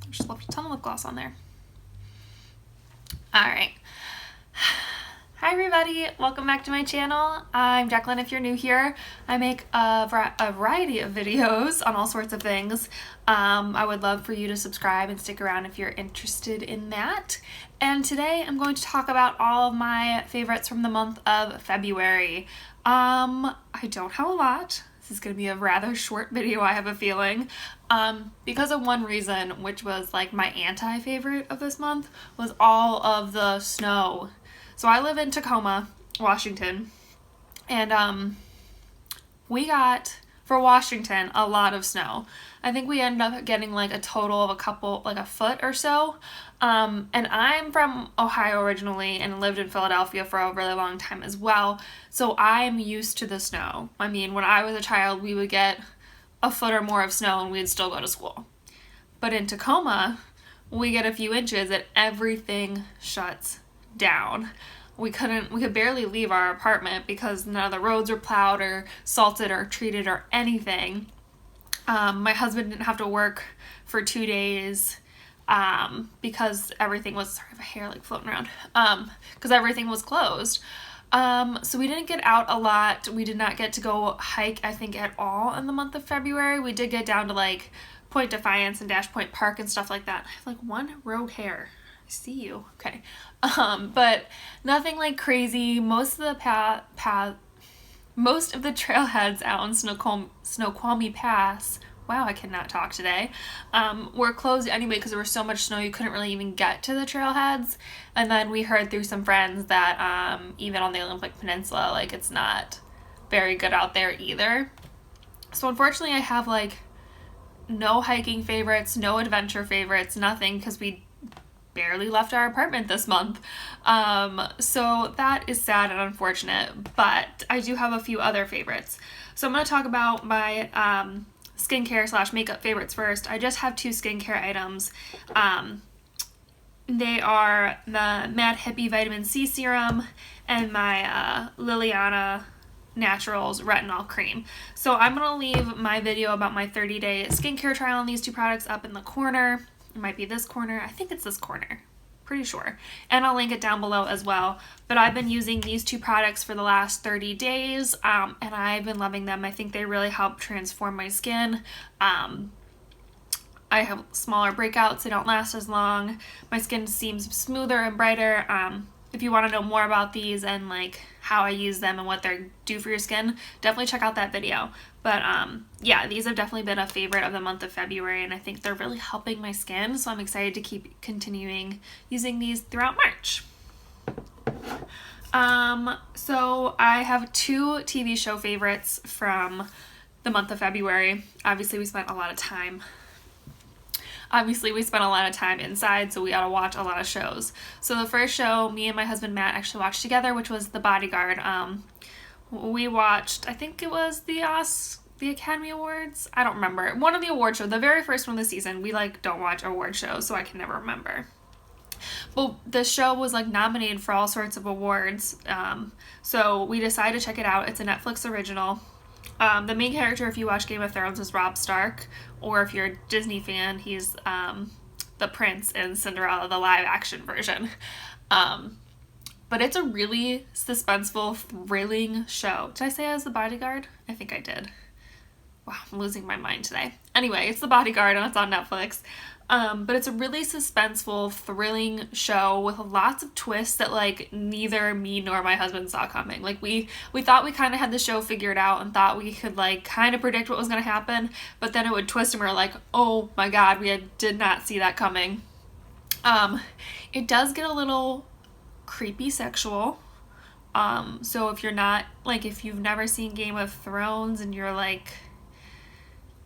Just left a ton of lip gloss on there. Alright. Hi everybody, welcome back to my channel. I'm Jacqueline if you're new here. I make a variety of videos on all sorts of things. I would love for you to subscribe and stick around if you're interested in that. And today I'm going to talk about all of my favorites from the month of February. I don't have a lot. This is going to be a rather short video, I have a feeling, because of one reason, which was like my anti-favorite of this month, was all of the snow. So I live in Tacoma, Washington, and we got, for Washington, a lot of snow. I think we ended up getting like a total of a foot or so. And I'm from Ohio originally and lived in Philadelphia for a really long time as well. So I'm used to the snow. I mean, when I was a child, we would get a foot or more of snow and we'd still go to school. But in Tacoma, we get a few inches and everything shuts down. We could barely leave our apartment because none of the roads were plowed or salted or treated or anything. My husband didn't have to work for 2 days because everything was, sorry, I have a hair like floating around, because everything was closed. So we didn't get out a lot. We did not get to go hike, I think, at all in the month of February. We did get down to like Point Defiance and Dash Point Park and stuff like that. I have like one rogue hair. I see you. Okay. But nothing like crazy. Most of the most of the trailheads out in Snoqualmie Pass, wow, I cannot talk today, were closed anyway because there was so much snow you couldn't really even get to the trailheads. And then we heard through some friends that even on the Olympic Peninsula, like, it's not very good out there either. So unfortunately I have like no hiking favorites, no adventure favorites, nothing, because we barely left our apartment this month. So that is sad and unfortunate, but I do have a few other favorites. So I'm going to talk about my skincare / makeup favorites first. I just have 2 skincare items. They are the Mad Hippie Vitamin C Serum and my Liliana Naturals Retinol Cream. So I'm going to leave my video about my 30-day skincare trial on these 2 products up in the corner. It might be this corner. I think it's this corner. Pretty sure. And I'll link it down below as well. But I've been using these 2 products for the last 30 days, and I've been loving them. I think they really help transform my skin. I have smaller breakouts. They don't last as long. My skin seems smoother and brighter. If you want to know more about these and like how I use them and what they do for your skin, definitely check out that video. But yeah, these have definitely been a favorite of the month of February, and I think they're really helping my skin, so I'm excited to keep continuing using these throughout March. So I have 2 TV show favorites from the month of February. Obviously we spent a lot of time inside, so we got to watch a lot of shows. So the first show me and my husband Matt actually watched together, which was The Bodyguard. We watched, I think it was the Academy Awards? I don't remember. One of the award shows, the very first one of the season. We like don't watch award shows, so I can never remember. But the show was like nominated for all sorts of awards. So we decided to check it out. It's a Netflix original. The main character, if you watch Game of Thrones, is Robb Stark, or if you're a Disney fan, he's the prince in Cinderella, the live action version. But it's a really suspenseful, thrilling show. Did I say I was The Bodyguard? I think I did. Wow, I'm losing my mind today. Anyway, it's The Bodyguard and it's on Netflix. But it's a really suspenseful, thrilling show with lots of twists that like neither me nor my husband saw coming. Like we thought we kind of had the show figured out and thought we could like kind of predict what was going to happen, but then it would twist and we were like, oh my god, did not see that coming. It does get a little creepy sexual. So if you're not, like, if you've never seen Game of Thrones and you're like,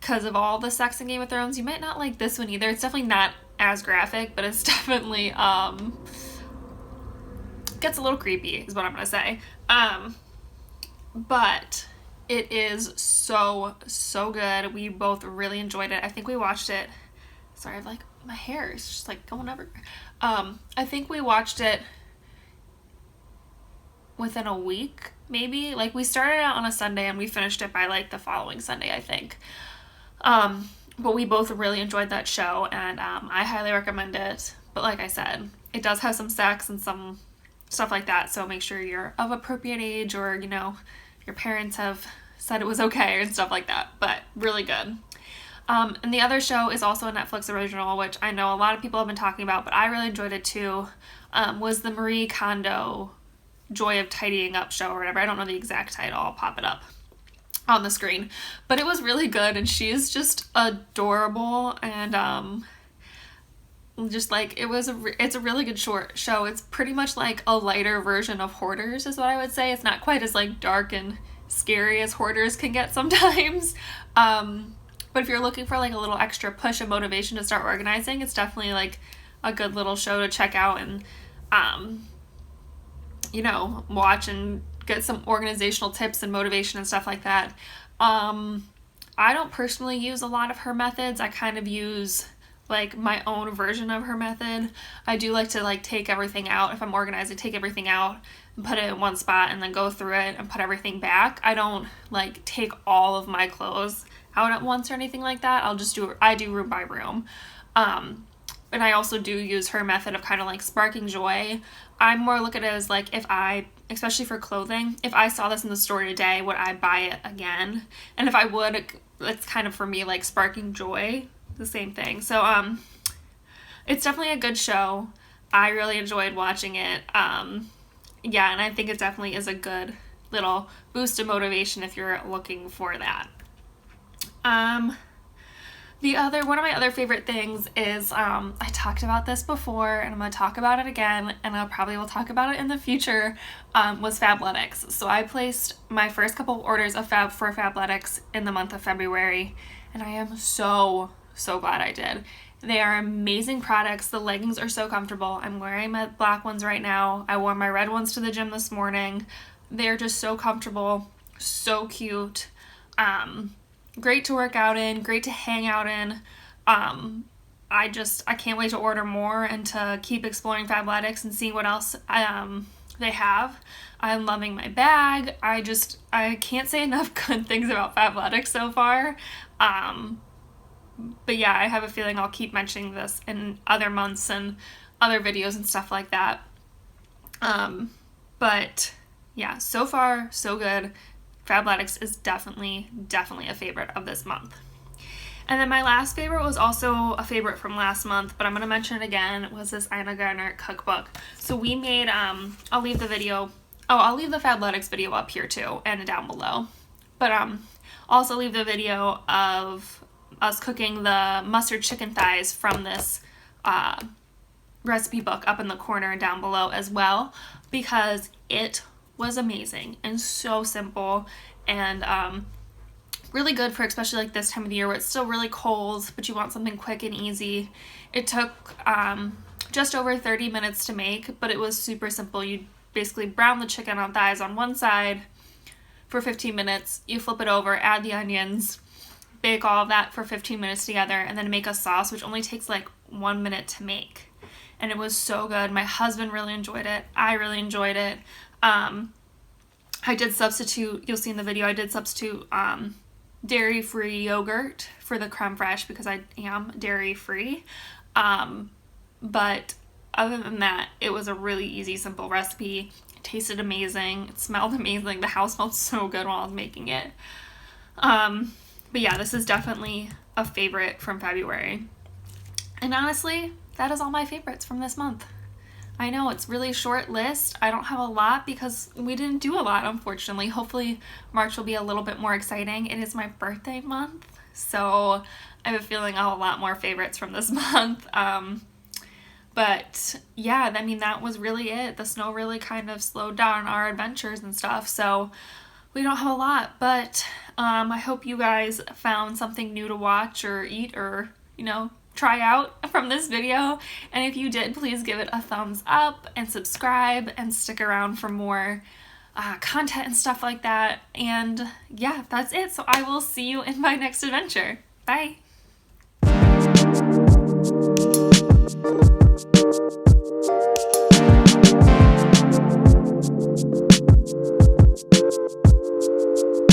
because of all the sex in Game of Thrones, you might not like this one either. It's definitely not as graphic, but it's definitely gets a little creepy is what I'm gonna say. But it is so good. We both really enjoyed it. I think we watched it, sorry, I've like, my hair is just like going everywhere. I think we watched it within a week, maybe. Like, we started out on a Sunday and we finished it by like the following Sunday, I think. But we both really enjoyed that show, and I highly recommend it. But like I said, it does have some sex and some stuff like that, so make sure you're of appropriate age, or, you know, your parents have said it was okay and stuff like that. But really good. And the other show is also a Netflix original, which I know a lot of people have been talking about, but I really enjoyed it too, was the Marie Kondo Joy of Tidying Up show or whatever. I don't know the exact title. I'll pop it up on the screen. But it was really good, and she is just adorable, and just like, it's a really good short show. It's pretty much like a lighter version of Hoarders is what I would say. It's not quite as like dark and scary as Hoarders can get sometimes. But if you're looking for like a little extra push of motivation to start organizing, it's definitely like a good little show to check out and, you know, watch and get some organizational tips and motivation and stuff like that. I don't personally use a lot of her methods. I kind of use like my own version of her method. I do like to like take everything out. If I'm organizing, take everything out and put it in one spot and then go through it and put everything back. I don't like take all of my clothes out at once or anything like that. I do room by room. And I also do use her method of kind of like sparking joy. I'm more look at it as like, especially for clothing, if I saw this in the store today, would I buy it again? And if I would, it's kind of for me like sparking joy, the same thing. So it's definitely a good show. I really enjoyed watching it. Yeah, and I think it definitely is a good little boost of motivation if you're looking for that. One of my other favorite things is, I talked about this before, and I'm going to talk about it again, and I probably will talk about it in the future, was Fabletics. So I placed my first couple of orders of for Fabletics in the month of February, and I am so glad I did. They are amazing products. The leggings are so comfortable. I'm wearing my black ones right now. I wore my red ones to the gym this morning. They're just so comfortable, so cute. Great to work out in, great to hang out in. I can't wait to order more and to keep exploring Fabletics and seeing what else they have. I'm loving my bag. I can't say enough good things about Fabletics so far. But yeah, I have a feeling I'll keep mentioning this in other months and other videos and stuff like that. But yeah, so far, so good. Fabletics is definitely a favorite of this month. And then my last favorite was also a favorite from last month, but I'm going to mention it again, was this Ina Garner cookbook. So we made, I'll leave the Fabletics video up here too, and down below. But also leave the video of us cooking the mustard chicken thighs from this recipe book up in the corner and down below as well, because it was amazing and so simple, and really good for especially like this time of the year where it's still really cold, but you want something quick and easy. It took just over 30 minutes to make, but it was super simple. You basically brown the chicken on thighs on one side for 15 minutes, you flip it over, add the onions, bake all of that for 15 minutes together, and then make a sauce, which only takes like 1 minute to make. And it was so good. My husband really enjoyed it. I really enjoyed it. I did substitute, you'll see in the video, I did substitute dairy-free yogurt for the creme fraiche because I am dairy-free. But other than that, it was a really easy, simple recipe. It tasted amazing. It smelled amazing. The house smelled so good while I was making it. But yeah, this is definitely a favorite from February. And honestly, that is all my favorites from this month. I know it's really a short list. I don't have a lot because we didn't do a lot, unfortunately. Hopefully March will be a little bit more exciting. It is my birthday month, so I have a feeling I'll have a lot more favorites from this month. But yeah, I mean, that was really it. The snow really kind of slowed down our adventures and stuff, so we don't have a lot. But I hope you guys found something new to watch or eat or, you know, try out from this video. And if you did, please give it a thumbs up and subscribe and stick around for more content and stuff like that. And yeah, that's it. So I will see you in my next adventure. Bye.